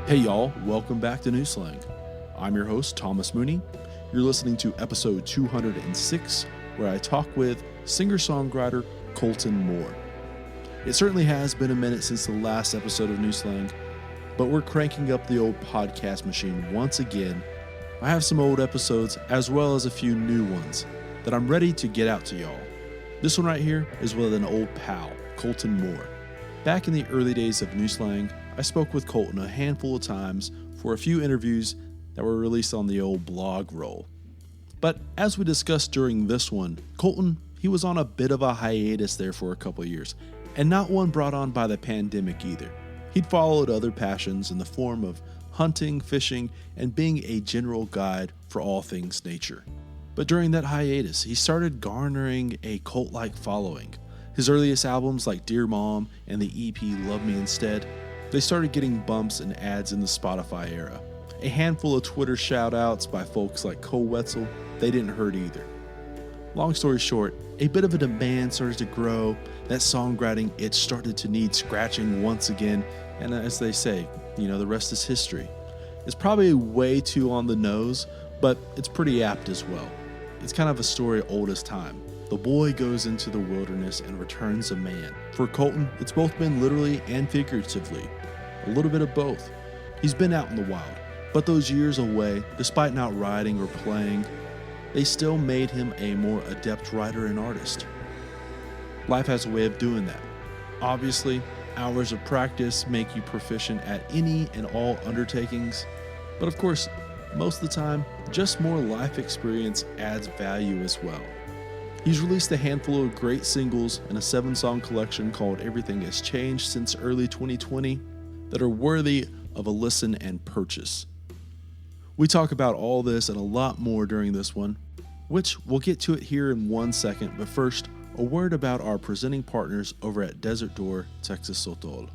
Hey y'all, welcome back to New Slang. I'm your host, Thomas Mooney. You're listening to episode 206, where I talk with singer-songwriter Kolton Moore. It certainly has been a minute since the last episode of New Slang, but we're cranking up the old podcast machine once again. I have some old episodes as well as a few new ones that I'm ready to get out to y'all. This one right here is with an old pal, Kolton Moore. Back in the early days of New Slang, I spoke with Kolton a handful of times for a few interviews that were released on the old blog roll. But as we discussed during this one, Kolton, he was on a bit of a hiatus there for a couple years, and not one brought on by the pandemic either. He'd followed other passions in the form of hunting, fishing, and being a general guide for all things nature. But during that hiatus, he started garnering a cult-like following. His earliest albums like Dear Mom and the EP Love Me Instead, they started getting bumps and ads in the Spotify era. A handful of Twitter shout-outs by folks like Cole Wetzel, they didn't hurt either. Long story short, a bit of a demand started to grow. That songwriting, it started to need scratching once again, and as they say, the rest is history. It's probably way too on the nose, but it's pretty apt as well. It's kind of a story old as time. The boy goes into the wilderness and returns a man. For Kolton, it's both been literally and figuratively. A little bit of both. He's been out in the wild, but those years away, despite not writing or playing, they still made him a more adept writer and artist. Life has a way of doing that. Obviously, hours of practice make you proficient at any and all undertakings, but of course, most of the time, just more life experience adds value as well. He's released a handful of great singles and a 7-song collection called Everything Has Changed since early 2020 that are worthy of a listen and purchase. We talk about all this and a lot more during this one, which we'll get to it here in 1 second, but first, a word about our presenting partners over at Desert Door, Texas Sotol.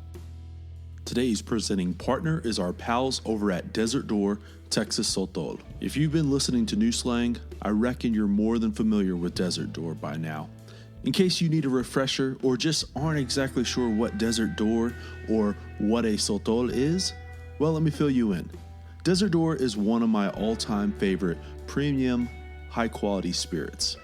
Today's presenting partner is our pals over at Desert Door, Texas Sotol. If you've been listening to New Slang, I reckon you're more than familiar with Desert Door by now. In case you need a refresher or just aren't exactly sure what Desert Door or what a Sotol is, well, let me fill you in. Desert Door is one of my all-time favorite premium, high-quality spirits.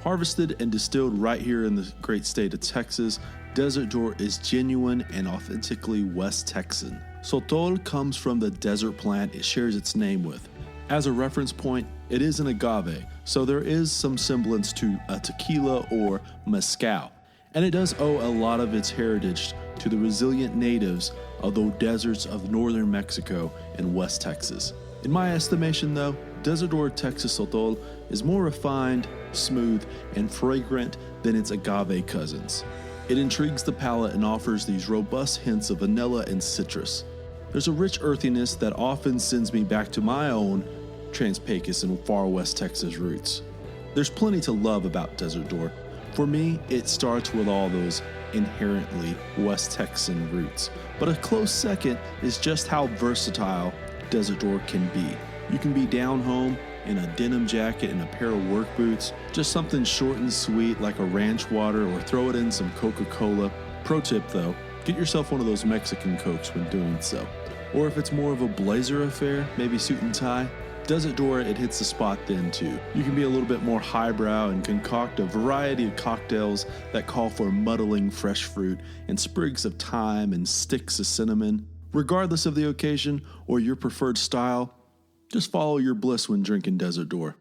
Harvested and distilled right here in the great state of Texas, Desert Door is genuine and authentically West Texan. Sotol comes from the desert plant it shares its name with. As a reference point, it is an agave, so there is some semblance to a tequila or mezcal, and it does owe a lot of its heritage to the resilient natives of the deserts of northern Mexico and West Texas. In my estimation though, Desert Door Texas Sotol is more refined, smooth, and fragrant than its agave cousins. It intrigues the palate and offers these robust hints of vanilla and citrus. There's a rich earthiness that often sends me back to my own Trans-Pecos and far West Texas roots. There's plenty to love about Desert Door. For me, it starts with all those inherently West Texan roots. But a close second is just how versatile Desert Door can be. You can be down home in a denim jacket and a pair of work boots, just something short and sweet like a ranch water, or throw it in some Coca-Cola. Pro tip though, get yourself one of those Mexican Cokes when doing so. Or if it's more of a blazer affair, maybe suit and tie, Desert Door, it hits the spot then too. You can be a little bit more highbrow and concoct a variety of cocktails that call for muddling fresh fruit and sprigs of thyme and sticks of cinnamon. Regardless of the occasion or your preferred style, just follow your bliss when drinking Desert Door.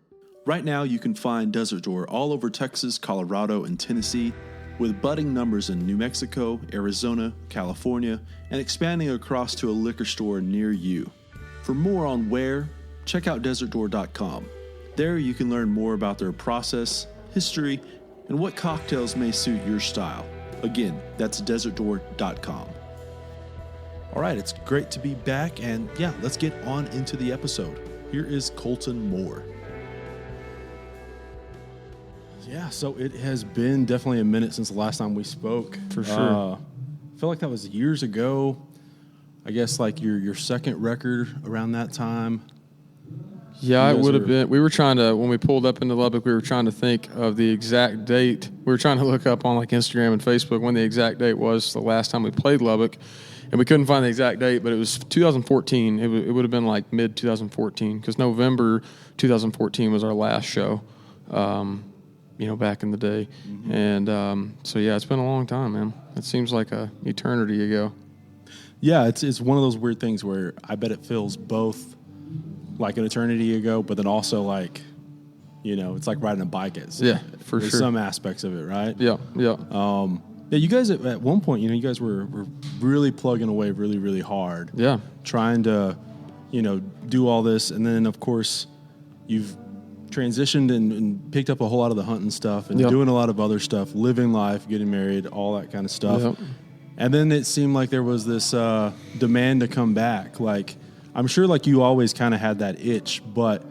Right now you can find Desert Door all over Texas, Colorado, and Tennessee, with budding numbers in New Mexico, Arizona, California, and expanding across to a liquor store near you. For more on where, check out desertdoor.com. There you can learn more about their process, history, and what cocktails may suit your style. Again, that's desertdoor.com. All right, it's great to be back, and yeah, let's get on into the episode. Here is Kolton Moore. Yeah, so it has been definitely a minute since the last time we spoke. For sure. I feel like that was years ago. I guess like your second record around that time. Yeah, it would have been. We were trying to, when we pulled up into Lubbock, we were trying to think of the exact date. We were trying to look up on like Instagram and Facebook when the exact date was the last time we played Lubbock, and we couldn't find the exact date, but it was 2014. It would have been like mid-2014 because November 2014 was our last show, back in the day. Mm-hmm. And so, yeah, it's been a long time, man. It seems like an eternity ago. Yeah, it's one of those weird things where I bet it feels both like an eternity ago, but then also like, it's like riding a bike. Yeah, for sure. Some aspects of it, right? Yeah. Yeah, you guys at one point, you guys were really plugging away really, really hard. Yeah. Trying to, do all this. And then, of course, you've transitioned and picked up a whole lot of the hunting stuff and doing a lot of other stuff, living life, getting married, all that kind of stuff. Yep. And then it seemed like there was this demand to come back. Like, I'm sure like you always kind of had that itch, but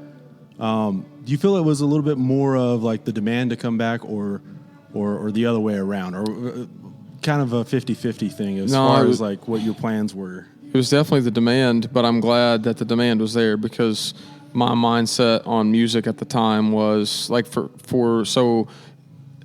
do you feel it was a little bit more of like the demand to come back or the other way around, or kind of a 50-50 thing as far as like what your plans were? It was definitely the demand, but I'm glad that the demand was there because my mindset on music at the time was like so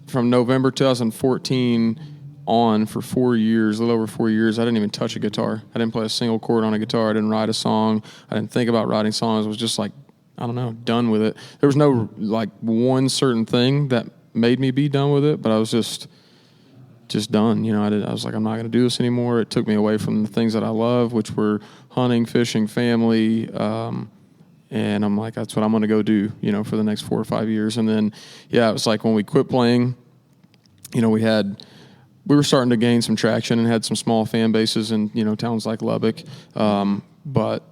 from November 2014 on for 4 years, a little over 4 years, I didn't even touch a guitar. I didn't play a single chord on a guitar. I didn't write a song. I didn't think about writing songs. I was just like, I don't know, done with it. There was no like one certain thing that made me be done with it, but I was just done. I was like, I'm not going to do this anymore. It took me away from the things that I love, which were hunting, fishing, family, and I'm like, that's what I'm going to go do, for the next 4 or 5 years. And then, it was like when we quit playing, we were starting to gain some traction and had some small fan bases in, towns like Lubbock. But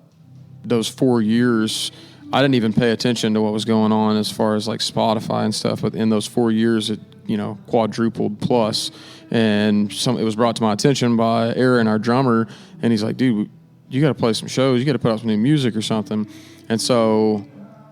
those 4 years, I didn't even pay attention to what was going on as far as like Spotify and stuff. But in those 4 years, it, quadrupled plus. And it was brought to my attention by Aaron, our drummer. And he's like, dude, you got to play some shows. You got to put out some new music or something. And so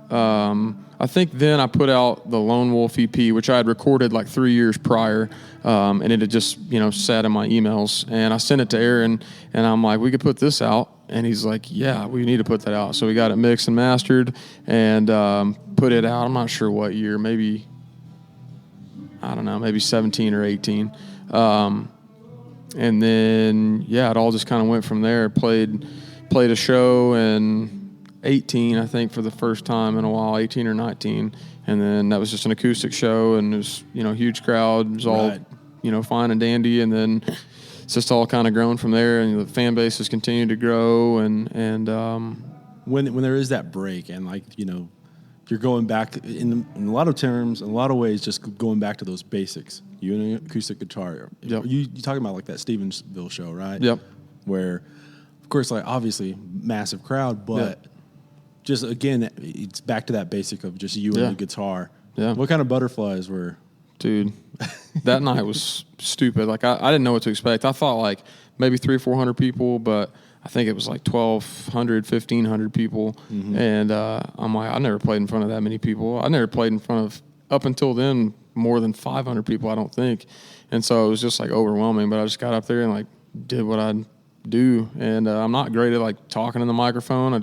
I think then I put out the Lone Wolf EP, which I had recorded like 3 years prior, and it had just, sat in my emails. And I sent it to Aaron, and I'm like, we could put this out. And he's like, yeah, we need to put that out. So we got it mixed and mastered and put it out. I'm not sure what year, maybe 17 or 18. And then, it all just kind of went from there. Played a show and 18, I think, for the first time in a while, 18 or 19. And then that was just an acoustic show, and it was, huge crowd. It was all, fine and dandy. And then it's just all kind of grown from there, and the fan base has continued to grow. And when there is that break and, like, you're going back in a lot of terms, in a lot of ways, just going back to those basics. You and an acoustic guitar. Yep. You talking about like that Stevensville show, right? Yep. Where, of course, like obviously massive crowd, but just again, it's back to that basic of just you and the guitar. Yeah. What kind of butterflies were? Dude, that night was stupid. Like I didn't know what to expect. I thought like maybe 300 or 400 people, but I think it was like 1,200, 1,500 people. Mm-hmm. And I'm like, I never played in front of that many people. I never played in front of, up until then, more than 500 people, I don't think. And so it was just like overwhelming. But I just got up there and like did what I do. And I'm not great at like talking in the microphone. I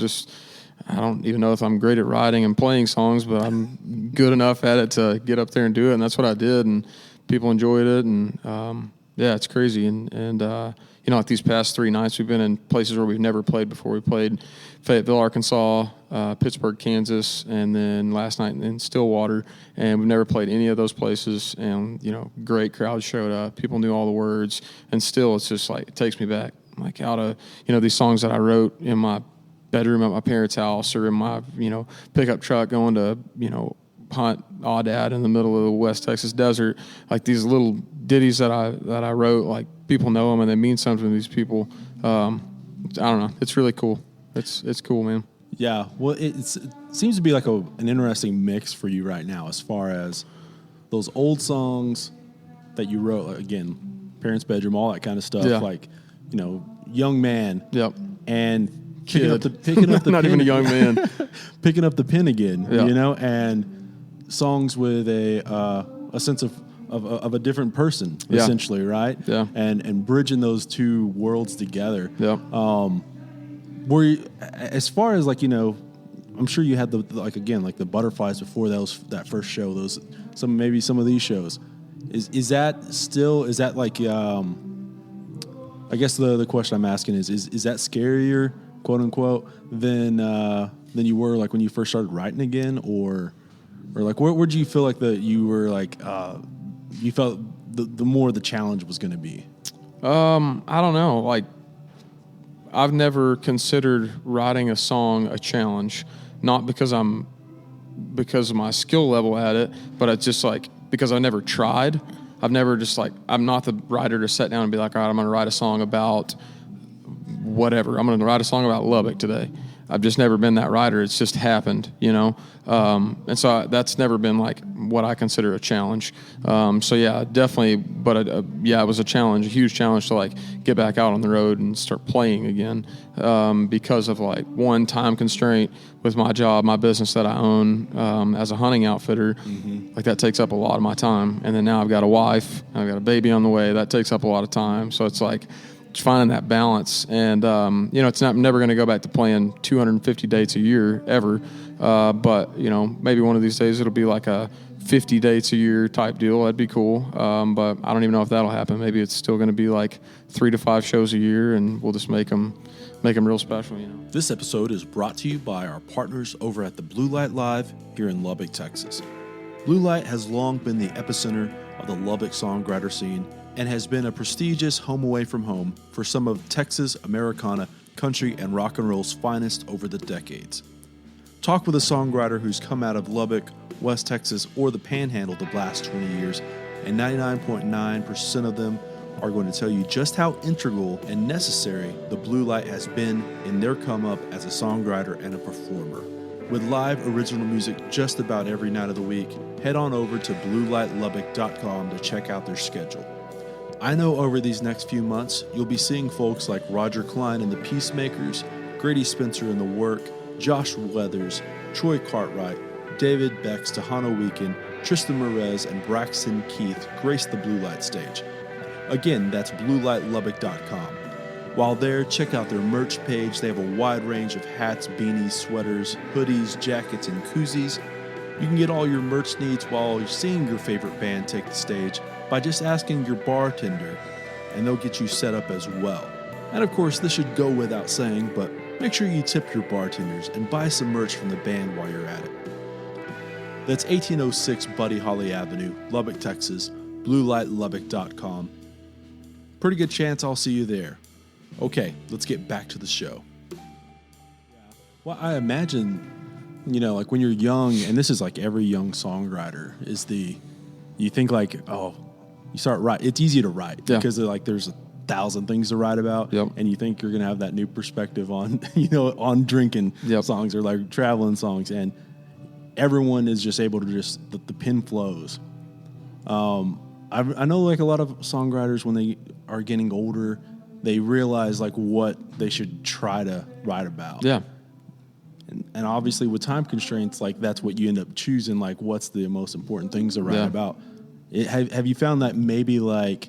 don't even know if I'm great at writing and playing songs, but I'm good enough at it to get up there and do it. And that's what I did. And people enjoyed it. And it's crazy. And like these past 3 nights, we've been in places where we've never played before. We played Fayetteville, Arkansas, Pittsburgh, Kansas, and then last night in Stillwater. And we've never played any of those places. And, great crowds showed up. People knew all the words. And still, it's just like, it takes me back. Like out of, these songs that I wrote in my bedroom at my parents' house or in my, pickup truck going to, hunt Aoudad in the middle of the West Texas desert. Like these little ditties that I wrote, like people know them and they mean something to these people. I don't know. It's really cool. It's cool, man. Yeah. Well, it seems to be like an interesting mix for you right now as far as those old songs that you wrote, like, again, parents' bedroom, all that kind of stuff. Yeah. Like, young man. Yep. And picking up the not pen. Even a young man. Picking up the pen again, and songs with a sense of a different person, essentially, right? Yeah. And bridging those two worlds together. Yeah. Were you, as far as like, I'm sure you had the butterflies before that first show. Some of these shows. Is that like I guess the question I'm asking is that scarier, quote unquote, than you were like when you first started writing again, or like where do you feel like you were like you felt the more the challenge was going to be? I don't know. Like, I've never considered writing a song a challenge, not because of my skill level at it, but it's just like because I never tried. I've never just like, I'm not the writer to sit down and be like, all right, I'm going to write a song about whatever. I'm going to write a song about Lubbock today. I've just never been that writer. It's just happened, you know? And so that's never been like what I consider a challenge. So yeah, definitely. But yeah, it was a challenge, a huge challenge to like get back out on the road and start playing again. Because of like one time constraint with my job, my business that I own, as a hunting outfitter, like that takes up a lot of my time. And then now I've got a wife, I've got a baby on the way. That takes up a lot of time. So it's like, finding that balance, and you know, I'm never going to go back to playing 250 dates a year ever, but you know, maybe one of these days it'll be like a 50 dates a year type deal. That'd be cool, but I don't even know if that'll happen. Maybe it's still going to be like 3 to 5 shows a year, and we'll just make them real special, you know. This episode is brought to you by our partners over at the Blue Light Live here in Lubbock, Texas. Blue Light has long been the epicenter of the Lubbock songwriter scene and has been a prestigious home away from home for some of Texas, Americana, country, and rock and roll's finest over the decades. Talk with a songwriter who's come out of Lubbock, West Texas, or the Panhandle the last 20 years, and 99.9% of them are going to tell you just how integral and necessary the Blue Light has been in their come up as a songwriter and a performer. With live original music just about every night of the week, head on over to bluelightlubbock.com to check out their schedule. I know over these next few months, you'll be seeing folks like Roger Klein and the Peacemakers, Grady Spencer and the Work, Josh Weathers, Troy Cartwright, David Bex, Tejano Weekend, Tristan Merez, and Braxton Keith grace the Blue Light stage. Again, that's bluelightlubbock.com. While there, check out their merch page. They have a wide range of hats, beanies, sweaters, hoodies, jackets, and koozies. You can get all your merch needs while you're seeing your favorite band take the stage by just asking your bartender, and they'll get you set up as well. And of course, this should go without saying, but make sure you tip your bartenders and buy some merch from the band while you're at it. That's 1806 Buddy Holly Avenue, Lubbock, Texas, bluelightlubbock.com. Pretty good chance I'll see you there. Okay, let's get back to the show. Well, I imagine, you know, like when you're young, and this is like every young songwriter, you think like, oh, you start writing. It's easy to write because there's 1,000 things to write about, and you think you're gonna have that new perspective on, you know, on drinking songs or like traveling songs, and everyone is just able to the pen flows. I know like a lot of songwriters when they are getting older, they realize like what they should try to write about. Yeah. And obviously with time constraints, like that's what you end up choosing, like what's the most important things to write about. Have you found that maybe like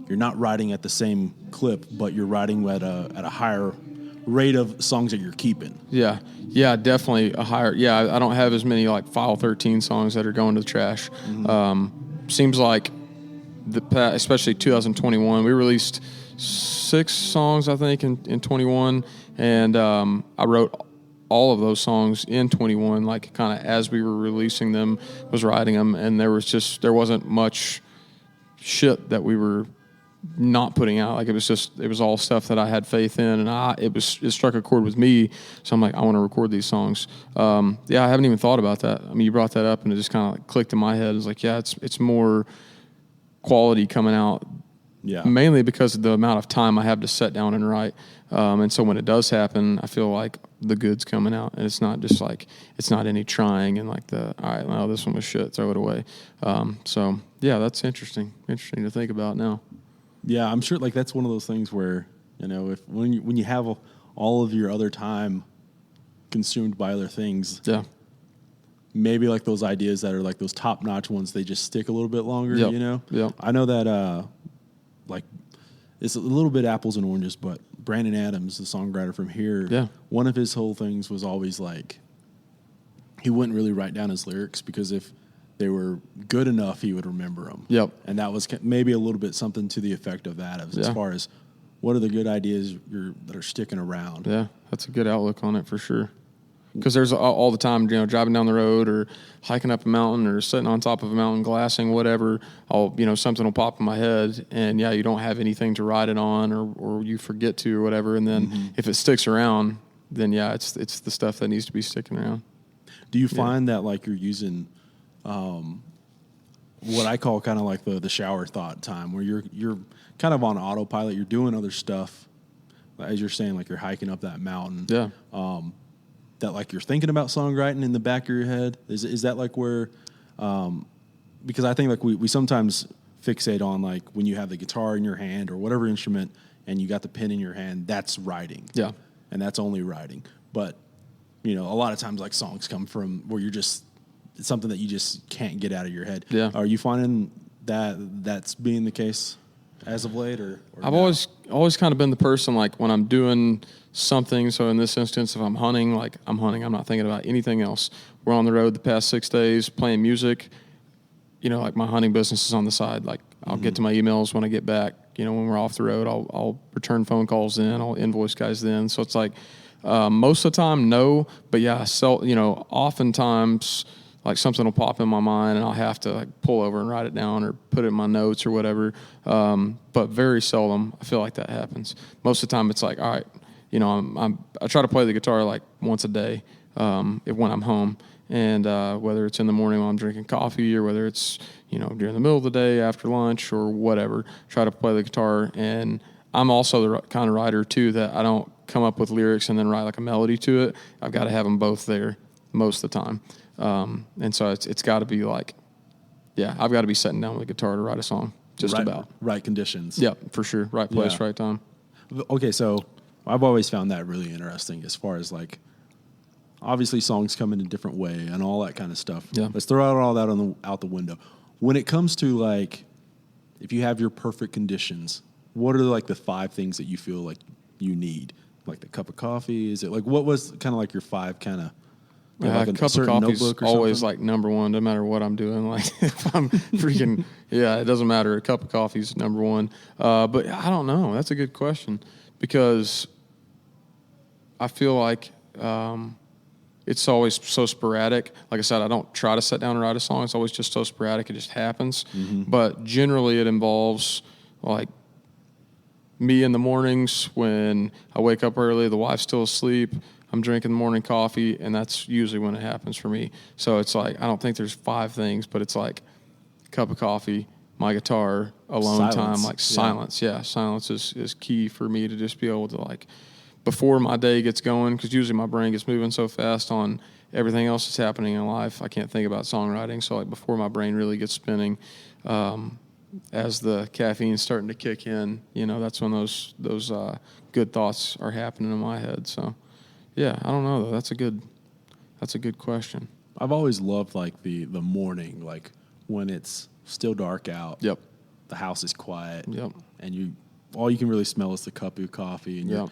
you're not writing at the same clip, but you're writing at a higher rate of songs that you're keeping? Yeah, definitely a higher. Yeah, I don't have as many like File 13 songs that are going to the trash. Seems like especially 2021, we released 6 songs I think in 21, and I wrote all of those songs in 21, like kind of as we were releasing them, was writing them, and there wasn't much shit that we were not putting out. Like it was all stuff that I had faith in, and it struck a chord with me. So I'm like, I want to record these songs. I haven't even thought about that. I mean, you brought that up, and it just kind of like clicked in my head. It's like, it's more quality coming out. Yeah. Mainly because of the amount of time I have to sit down and write. And so when it does happen, I feel like the good's coming out, and it's not just like, it's not any trying and like all right, well, this one was shit, throw it away. So yeah, that's interesting to think about now. Yeah, I'm sure like that's one of those things where, you know, when you have all of your other time consumed by other things, maybe like those ideas that are like those top-notch ones, they just stick a little bit longer, you know? Yeah. I know that like it's a little bit apples and oranges, but Brandon Adams, the songwriter from here, one of his whole things was always like, he wouldn't really write down his lyrics because if they were good enough, he would remember them. Yep. And that was maybe a little bit something to the effect of that, as far as what are the good ideas that are sticking around. Yeah, that's a good outlook on it for sure. Because there's all the time, driving down the road or hiking up a mountain or sitting on top of a mountain, glassing, whatever, something will pop in my head, and you don't have anything to write it on, or you forget to or whatever, and then if it sticks around, then it's the stuff that needs to be sticking around. Do you find that like you're using what I call kind of like the shower thought time, where you're kind of on autopilot, you're doing other stuff, as you're saying, like you're hiking up that mountain. Yeah. That like you're thinking about songwriting in the back of your head? Is that like where, because I think like we sometimes fixate on like when you have the guitar in your hand or whatever instrument and you got the pen in your hand, that's writing. Yeah. And that's only writing. But, a lot of times like songs come from where it's something that you just can't get out of your head. Yeah. Are you finding that's being the case as of late or I've no? always kind of been the person, like when I'm doing something. So in this instance, if I'm hunting, I'm not thinking about anything else. We're on the road the past 6 days playing music. Like my hunting business is on the side. Like I'll get to my emails when I get back. When we're off the road, I'll return phone calls then. I'll invoice guys then. So it's like most of the time, no. But oftentimes like something will pop in my mind and I'll have to like pull over and write it down or put it in my notes or whatever. But very seldom I feel like that happens. Most of the time it's like, all right, I try to play the guitar like once a day when I'm home. And whether it's in the morning while I'm drinking coffee or whether it's, during the middle of the day after lunch or whatever, try to play the guitar. And I'm also the kind of writer too that I don't come up with lyrics and then write like a melody to it. I've got to have them both there most of the time. And so it's got to be like, I've got to be sitting down with a guitar to write a song, about. Right conditions. Yeah, for sure. Right place, right time. Okay, so I've always found that really interesting as far as like, obviously songs come in a different way and all that kind of stuff. Yeah. Let's throw all that out the window. When it comes to like, if you have your perfect conditions, what are like the 5 things that you feel like you need? Like the cup of coffee? Is it like, what was kind of like your 5 kind of, like a cup of coffee is always something? like number one, no matter what I'm doing. Like if I'm freaking, it doesn't matter. A cup of coffee is number one. But I don't know. That's a good question because I feel like it's always so sporadic. Like I said, I don't try to sit down and write a song. It's always just so sporadic. It just happens. Mm-hmm. But generally it involves like me in the mornings when I wake up early, the wife's still asleep, I'm drinking morning coffee, and that's usually when it happens for me. So it's like, I don't think there's 5 things, but it's like a cup of coffee, my guitar, alone time, like silence. Yeah, silence is key for me to just be able to like, before my day gets going, because usually my brain gets moving so fast on everything else that's happening in life, I can't think about songwriting. So like before my brain really gets spinning, as the caffeine's starting to kick in, that's when those good thoughts are happening in my head. So, I don't know though. That's a good question. I've always loved like the morning, like when it's still dark out. Yep. The house is quiet. Yep. And all you can really smell is the cup of coffee. And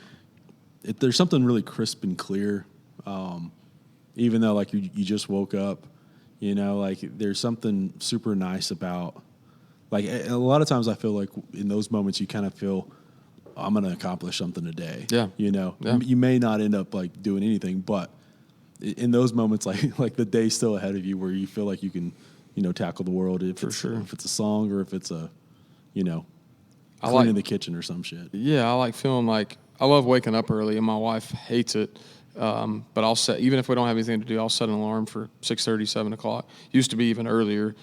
there's something really crisp and clear, even though like you just woke up. Like there's something super nice about. Like a lot of times I feel like in those moments you kind of feel I'm going to accomplish something today. Yeah. You may not end up like doing anything, but in those moments, like the day's still ahead of you where you feel like you can, tackle the world if it's a song or if it's a, cleaning the kitchen or some shit. Yeah. I like feeling like I love waking up early and my wife hates it. But I'll set, even if we don't have anything to do, I'll set an alarm for 6:30, 7 o'clock. Used to be even earlier.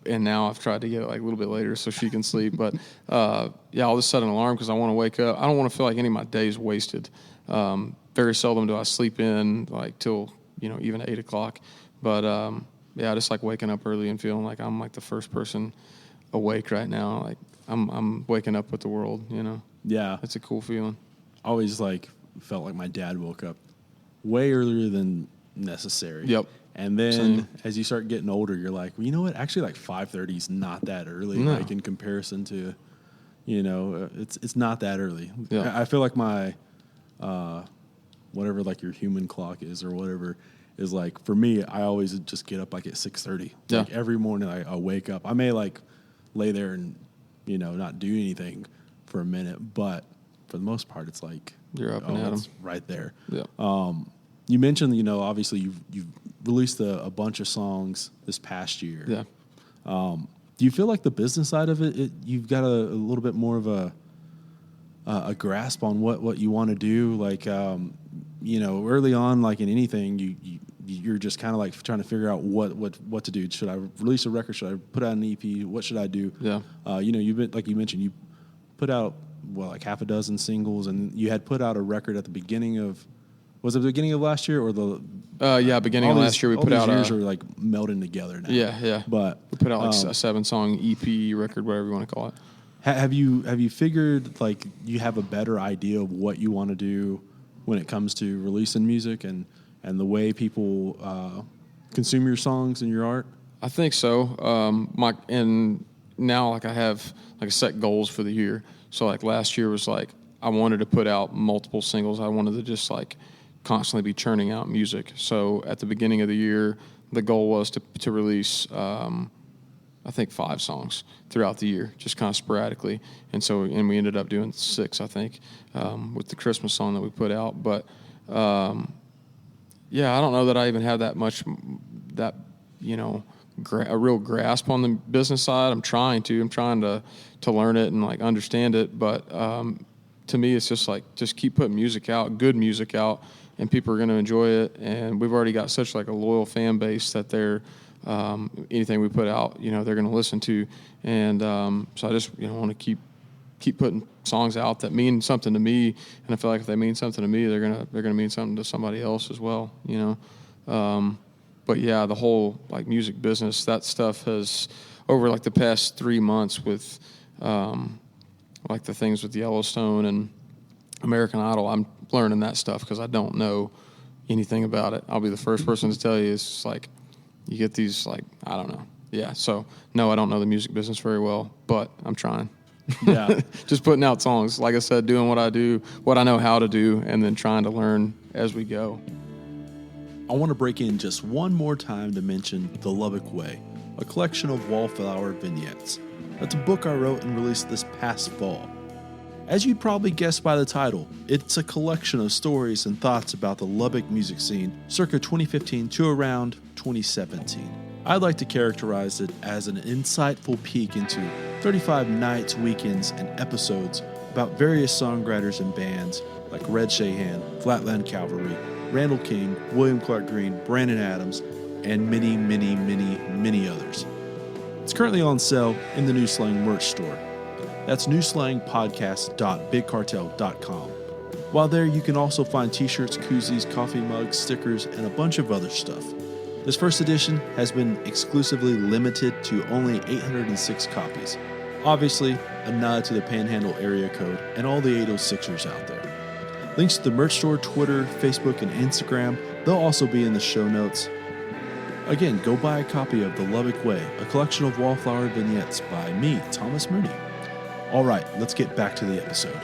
And now I've tried to get it like a little bit later so she can sleep. But, I'll just set an alarm because I want to wake up. I don't want to feel like any of my day is wasted. Very seldom do I sleep in like till, even 8 o'clock. But, I just like waking up early and feeling like I'm like the first person awake right now. Like I'm waking up with the world, Yeah. It's a cool feeling. I always like felt like my dad woke up way earlier than necessary. Yep. And then Same. as you start getting older, you're like, well, you know what? Actually, like 5:30 is not that early. No. Like in comparison to, it's not that early. Yeah. I feel like my, whatever like your human clock is or whatever, is like, for me, I always just get up like at 6:30. Yeah. Like every morning I wake up. I may like lay there and, not do anything for a minute, but for the most part, it's like, you're up and at 'em. It's right there. Yeah. You mentioned, obviously you've released a bunch of songs this past year. Yeah. Do you feel like the business side of it you've got a little bit more of a grasp on what you want to do? Like, early on, like in anything, you're just kind of like trying to figure out what to do. Should I release a record? Should I put out an EP? What should I do? Yeah. You've been, like you mentioned, you put out like half a dozen singles, and you had put out a record at the beginning of. Was it the beginning of last year or the? Beginning of last year we put out. All these years are like melding together now. Yeah. But we put out like a 7-song EP record, whatever you want to call it. Have you figured like you have a better idea of what you want to do when it comes to releasing music and the way people consume your songs and your art? I think so. And now like I have like set goals for the year. So like last year was like I wanted to put out multiple singles. I wanted to just like constantly be churning out music. So at the beginning of the year, the goal was to release I think 5 songs throughout the year, just kind of sporadically. And we ended up doing 6, I think, with the Christmas song that we put out. But I don't know that I even have that much a real grasp on the business side. I'm trying to learn it and like understand it. But to me, it's just like just keep putting music out, good music out, and people are going to enjoy it. And we've already got such like a loyal fan base that they're anything we put out, they're going to listen to. And so I just want to keep putting songs out that mean something to me. And I feel like if they mean something to me, they're gonna mean something to somebody else as well. But yeah, the whole like music business, that stuff has over like the past 3 months with like the things with Yellowstone and American Idol, I'm learning that stuff because I don't know anything about it. I'll be the first person to tell you. It's just like you get these like, I don't know. Yeah, so no, I don't know the music business very well, but I'm trying. Yeah. Just putting out songs. Like I said, doing what I do, what I know how to do, and then trying to learn as we go. I want to break in just one more time to mention The Lubbock Way, a collection of wallflower vignettes. That's a book I wrote and released this past fall. As you'd probably guessed by the title, it's a collection of stories and thoughts about the Lubbock music scene circa 2015 to around 2017. I'd like to characterize it as an insightful peek into 35 nights, weekends, and episodes about various songwriters and bands like Red Shahan, Flatland Cavalry, Randall King, William Clark Green, Brandon Adams, and many, many, many, many others. It's currently on sale in the New Slang merch store. That's newslangpodcast.bigcartel.com. While there, you can also find t-shirts, koozies, coffee mugs, stickers, and a bunch of other stuff. This first edition has been exclusively limited to only 806 copies. Obviously, a nod to the Panhandle area code and all the 806ers out there. Links to the merch store, Twitter, Facebook, and Instagram, they'll also be in the show notes. Again, go buy a copy of The Lubbock Way, a collection of wallflower vignettes by me, Thomas Mooney. All right, let's get back to the episode.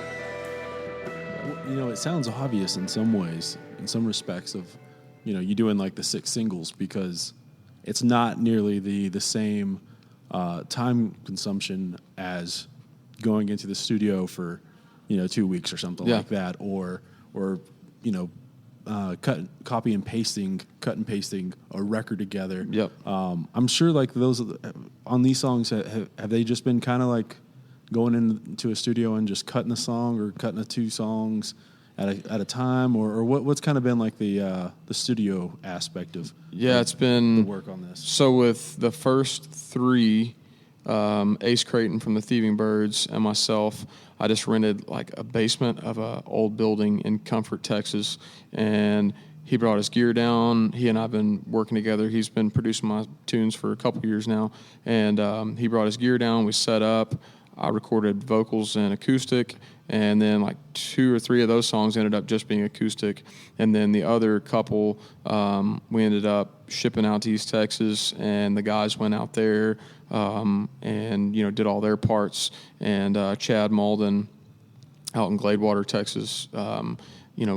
It sounds obvious in some ways, in some respects of, you doing like the 6 singles because it's not nearly the same time consumption as going into the studio for, 2 weeks or something like that, or cut and pasting a record together. Yep. I'm sure like those on these songs have they just been kind of like going into a studio and just cutting a song or cutting 2 songs at a time, or what's kind of been like the studio aspect of it's been the work on this. So with the first 3, Ace Crayton from the Thieving Birds and myself, I just rented like a basement of a old building in Comfort, Texas, and he brought his gear down. He and I have been working together. He's been producing my tunes for a couple years now, and he brought his gear down. We set up. I recorded vocals and acoustic, and then like 2 or 3 of those songs ended up just being acoustic, and then the other couple we ended up shipping out to East Texas, and the guys went out there and did all their parts, and Chad Malden out in Gladewater, Texas.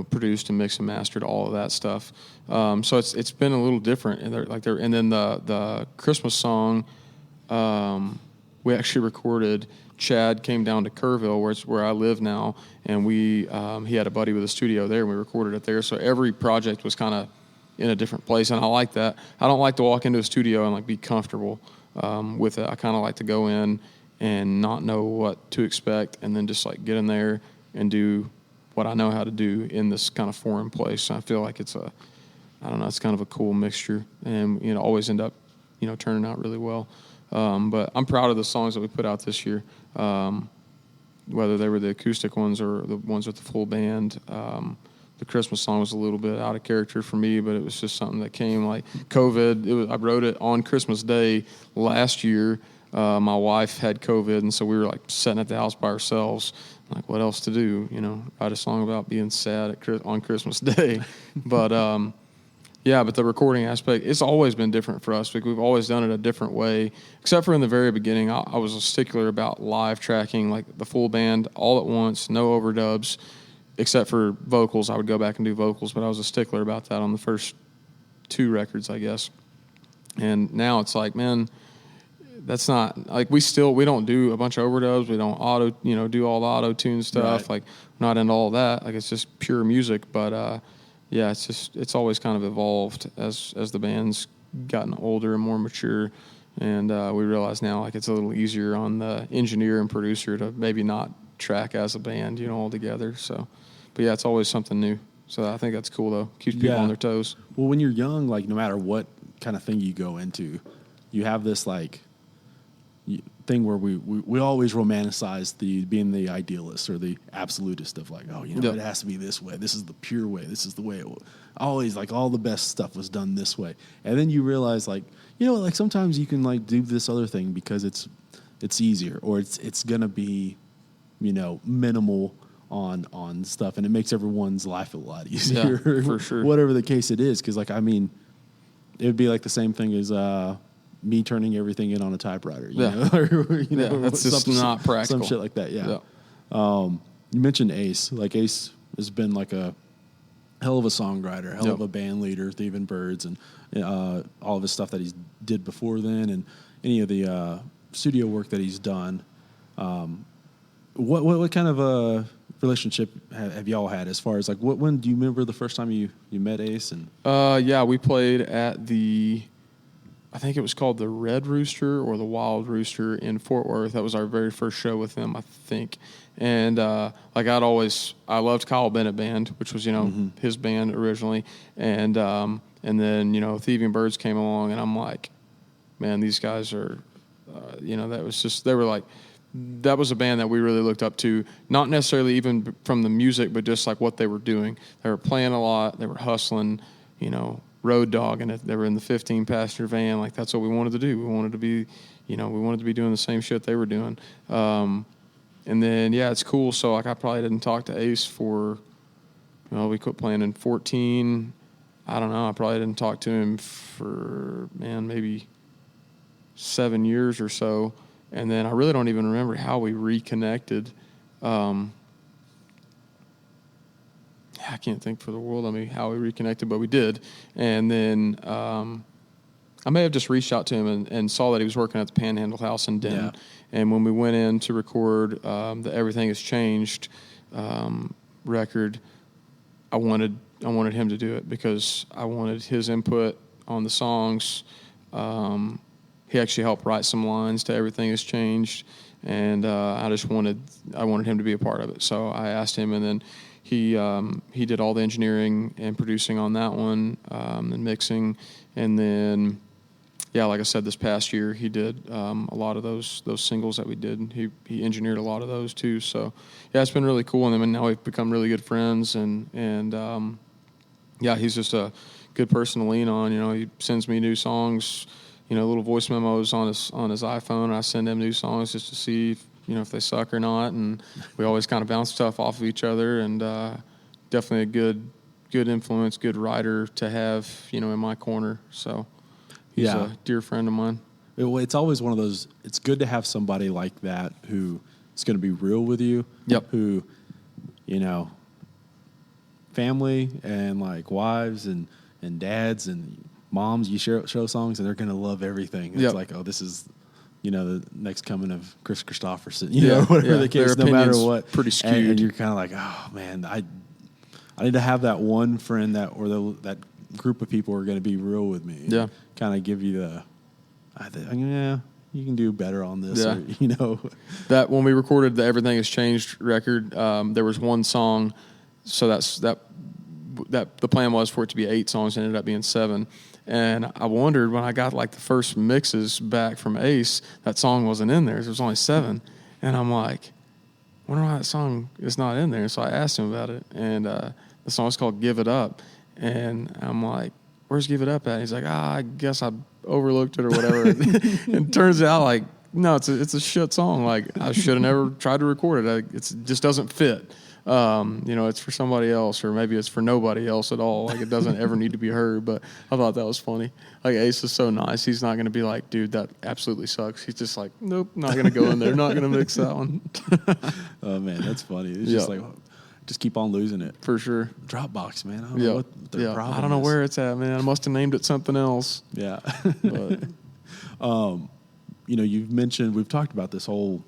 Produced and mixed and mastered all of that stuff. So it's been a little different. And then the Christmas song, we actually recorded. Chad came down to Kerrville, where I live now, and he had a buddy with a studio there, and we recorded it there. So every project was kind of in a different place, and I like that. I don't like to walk into a studio and like be comfortable with it. I kind of like to go in and not know what to expect, and then just like get in there and do what I know how to do in this kind of foreign place. I feel like it's kind of a cool mixture, and always end up turning out really well. But I'm proud of the songs that we put out this year, whether they were the acoustic ones or the ones with the full band. The Christmas song was a little bit out of character for me, but it was just something that came like COVID. I wrote it on Christmas Day last year. My wife had COVID, and so we were like sitting at the house by ourselves, like what else to do? Write a song about being sad on Christmas Day. But but the recording aspect, it's always been different for us. We've always done it a different way, except for in the very beginning. I was a stickler about live tracking, like the full band all at once, no overdubs. Except for vocals, I would go back and do vocals, but I was a stickler about that on the first 2 records, I guess. And now it's like, man, that's not like we don't do a bunch of overdubs. We don't do all the auto tune stuff. Right. Like, not into all that. Like, it's just pure music. But it's always kind of evolved as the band's gotten older and more mature. And we realize now like it's a little easier on the engineer and producer to maybe not track as a band, all together. So. But yeah, it's always something new. So I think that's cool, though. Keeps people on their toes. Well, when you're young, like no matter what kind of thing you go into, you have this like thing where we always romanticize being the idealist or the absolutist of like, it has to be this way. This is the pure way. This is the way it will. Always like all the best stuff was done this way. And then you realize like, like sometimes you can like do this other thing because it's easier or it's going to be, minimal on stuff, and it makes everyone's life a lot easier. Yeah, for sure. Whatever the case it is, because it would be like the same thing as me turning everything in on a typewriter. You know? That's just not practical. Some shit like that. Yeah. You mentioned Ace. Like Ace has been like a hell of a songwriter, hell of a band leader, Thieving Birds, and all of his stuff that he did before then, and any of the studio work that he's done. What kind of a relationship have y'all had as far as like when do you remember the first time you met Ace? And we played at I think it was called the Red Rooster or the Wild Rooster in Fort Worth. That was our very first show with them, I think. And I loved Kyle Bennett Band, which was his band originally, and then Thieving Birds came along, and I'm like, man, these guys are that was a band that we really looked up to, not necessarily even from the music, but just like what they were doing. They were playing a lot. They were hustling, road dogging it. They were in the 15-passenger van. Like, that's what we wanted to do. We wanted to be, doing the same shit they were doing. And then, it's cool. So, like, I probably didn't talk to Ace for, we quit playing in 2014. I don't know. I probably didn't talk to him for, maybe 7 years or so. And then I really don't even remember how we reconnected. I can't think for the world how we reconnected, but we did. And then I may have just reached out to him and saw that he was working at the Panhandle House in Denton. Yeah. And when we went in to record the Everything Has Changed record, I wanted him to do it because I wanted his input on the songs. He actually helped write some lines to Everything Has Changed, and I wanted him to be a part of it. So I asked him, and then he did all the engineering and producing on that one, and mixing, and then like I said, this past year he did a lot of those singles that we did. He engineered a lot of those too. So it's been really cool, and now we've become really good friends, and he's just a good person to lean on. He sends me new songs. Little voice memos on his iPhone. I send him new songs just to see if they suck or not, and we always kind of bounce stuff off of each other. And definitely a good influence, good writer to have in my corner. So he's a dear friend of mine. It's always one of those. It's good to have somebody like that who is going to be real with you. Yep. Who you know, family and like wives and dads and moms, you show songs and they're going to love everything. It's like, oh, this is, you know, the next coming of Chris Christopherson, you know, whatever the case, no matter what. Pretty skewed. And you're kind of like, oh man, I need to have that one friend that group of people are going to be real with me. Yeah. Kind of give you yeah, you can do better on this. Yeah. Or, you know, that when we recorded the Everything Has Changed record, there was one song. So that the plan was for it to be 8 songs, and ended up being 7. And I wondered when I got like the first mixes back from Ace, that song wasn't in there. There was only 7. And I'm like, wonder why that song is not in there. So I asked him about it, and the song's called Give It Up. And I'm like, where's Give It Up at? He's like, I guess I overlooked it or whatever. And turns out like, no, it's a shit song. Like I should have never tried to record it. It just doesn't fit. You know, it's for somebody else, or maybe it's for nobody else at all. Like it doesn't ever need to be heard. But I thought that was funny. Like Ace is so nice. He's not going to be like, dude, that absolutely sucks. He's just like, nope, not going to go in there. Not going to mix that one. Oh man, that's funny. It's just like, just keep on losing it. For sure. Dropbox, man. I don't know what the problem is. I don't know where it's at, man. I must have named it something else. Yeah. But you know, we've talked about this whole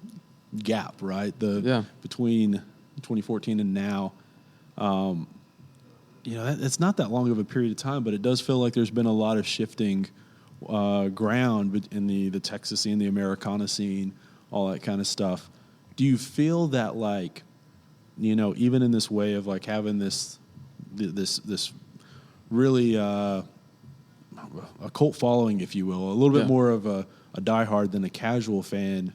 gap, right? Between 2014 and now. You know, it's not that long of a period of time, but it does feel like there's been a lot of shifting ground in the Texas scene, the Americana scene, all that kind of stuff. Do you feel that, like, you know, even in this way of like having this really a cult following, if you will, a little bit more of a diehard than a casual fan,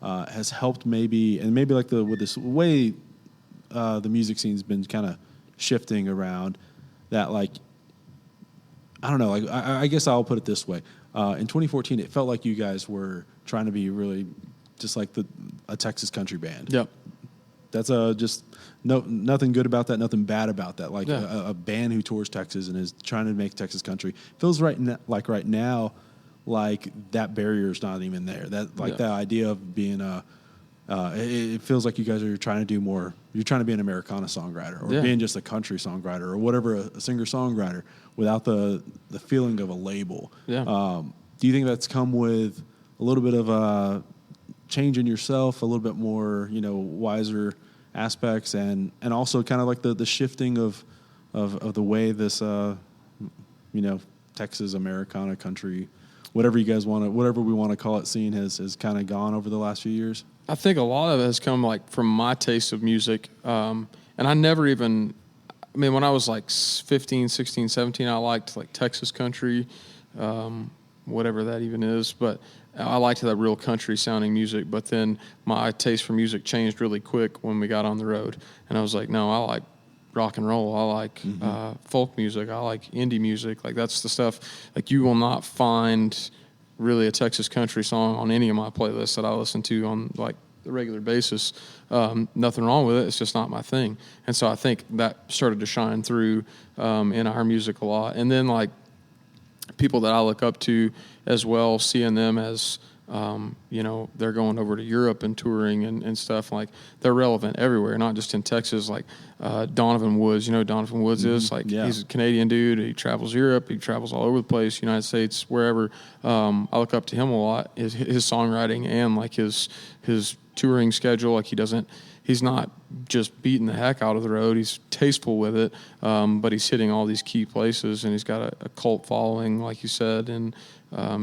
has helped maybe like with this way the music scene's been kind of shifting around, that like, I don't know, like I guess I'll put it this way. In 2014, it felt like you guys were trying to be really just like a Texas country band. Yep. That's just nothing good about that, nothing bad about that. Like a band who tours Texas and is trying to make Texas country feels right now, like that barrier is not even there. That that idea of being it feels like you guys are trying to do more. You're trying to be an Americana songwriter, or being just a country songwriter, or whatever, a singer-songwriter, without the feeling of a label. Yeah. Do you think that's come with a little bit of a change in yourself, a little bit more, you know, wiser aspects, and also kind of like the shifting of the way this you know, Texas Americana country, whatever we want to call it, scene has kind of gone over the last few years? I think a lot of it has come like from my taste of music. And I never even, I mean, when I was like 15, 16, 17, I liked like Texas country, whatever that even is. But I liked that real country sounding music. But then my taste for music changed really quick when we got on the road. And I was like, no, I like rock and roll. I like folk music. I like indie music. Like that's the stuff, like you will not find really a Texas country song on any of my playlists that I listen to on like the regular basis. Nothing wrong with it. It's just not my thing. And so I think that started to shine through in our music a lot. And then like people that I look up to as well, seeing them as, you know, they're going over to Europe and touring and stuff, like they're relevant everywhere, not just in Texas. Like Donovan Woods, you know who Donovan Woods is? Like he's a Canadian dude. He travels Europe. He travels all over the place, United States, wherever. I look up to him a lot, his songwriting and like his touring schedule. Like he's not just beating the heck out of the road. He's tasteful with it, but he's hitting all these key places, and he's got a cult following, like you said, and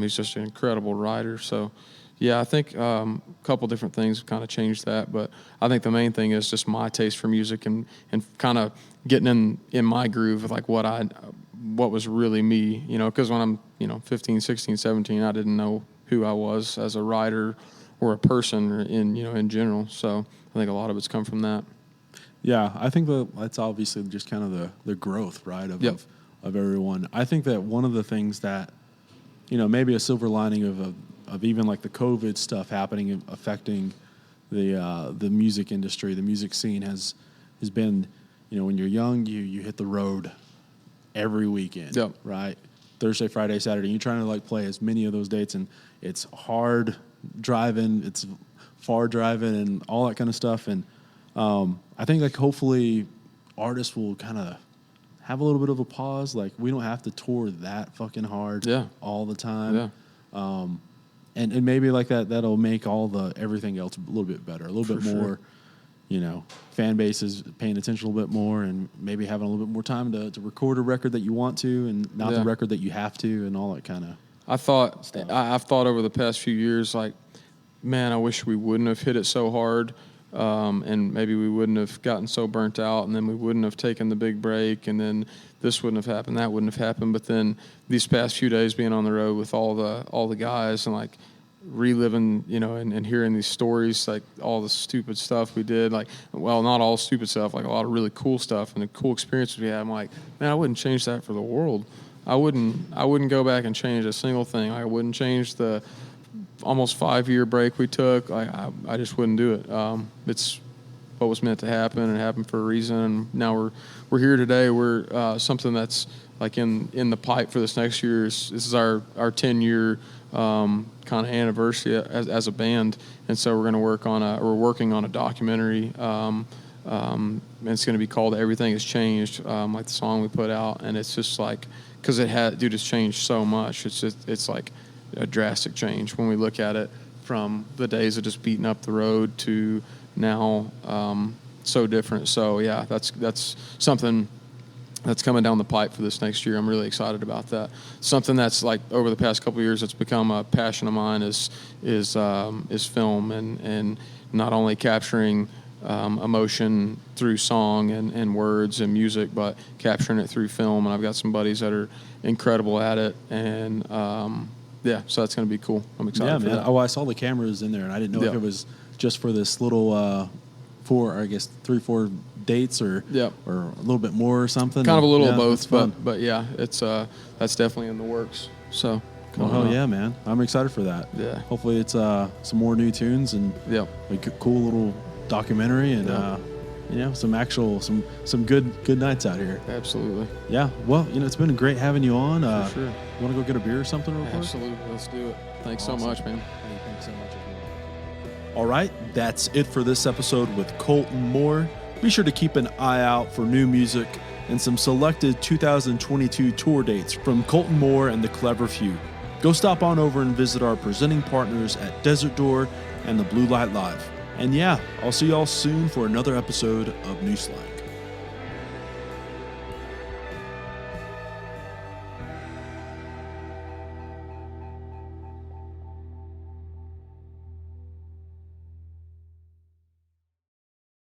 he's just an incredible writer. So, yeah, I think a couple different things have kind of changed that, but I think the main thing is just my taste for music and kind of getting in my groove of like what was really me, you know, because when I'm, you know, 15, 16, 17, I didn't know who I was as a writer or a person in general. So I think a lot of it's come from that. Yeah, I think that's obviously just kind of the growth, right, of everyone. I think that one of the things that, you know, maybe a silver lining of even like the COVID stuff happening and affecting the music industry, the music scene has been, you know, when you're young, you hit the road every weekend, right? Thursday, Friday, Saturday. You're trying to like play as many of those dates, and it's hard driving, it's far driving, and all that kind of stuff. And I think like hopefully artists will kind of have a little bit of a pause. Like we don't have to tour that fucking hard all the time. Yeah. And maybe like that'll make everything else a little bit better, a little bit more, fan bases paying attention a little bit more, and maybe having a little bit more time to record a record that you want to, and not the record that you have to, and all that kind of. I've thought over the past few years, like, man, I wish we wouldn't have hit it so hard, and maybe we wouldn't have gotten so burnt out, and then we wouldn't have taken the big break, and then this wouldn't have happened, that wouldn't have happened. But then these past few days being on the road with all the guys and like reliving, and hearing these stories, like all the stupid stuff we did, like, well, not all stupid stuff, like a lot of really cool stuff and the cool experiences we had. I'm like, man, I wouldn't change that for the world. I wouldn't go back and change a single thing. I wouldn't change the almost 5-year break we took. I just wouldn't do it. It's what was meant to happen, and it happened for a reason. And now we're here today. We're something that's like in the pipe for this next year. This is our 10-year kind of anniversary as a band, and so we're working on a documentary. And it's going to be called "Everything Has Changed," like the song we put out. And it's just like, because it's changed so much. It's like a drastic change when we look at it from the days of just beating up the road to now, so different. So yeah, that's something that's coming down the pipe for this next year. I'm really excited about that. Something that's like over the past couple of years, it's become a passion of mine is film, and not only capturing emotion through song and words and music, but capturing it through film. And I've got some buddies that are incredible at it, and so that's going to be cool. I'm excited for that. Oh, I saw the cameras in there, and I didn't know if it was just for this little 3-4 dates or a little bit more or something. Kind of a little of both, but yeah, it's that's definitely in the works. So hell yeah, man. I'm excited for that. Yeah. Hopefully it's some more new tunes and a cool little documentary and some good nights out here. Absolutely. Yeah. Well, it's been great having you on. For sure. You want to go get a beer or something real quick? Absolutely. Let's do it. Thanks so much, man. Hey, thanks so much. All right, that's it for this episode with Kolton Moore. Be sure to keep an eye out for new music and some selected 2022 tour dates from Kolton Moore and the Clever Few. Go stop on over and visit our presenting partners at Desert Door and the Blue Light Live. And yeah, I'll see y'all soon for another episode of New Slang.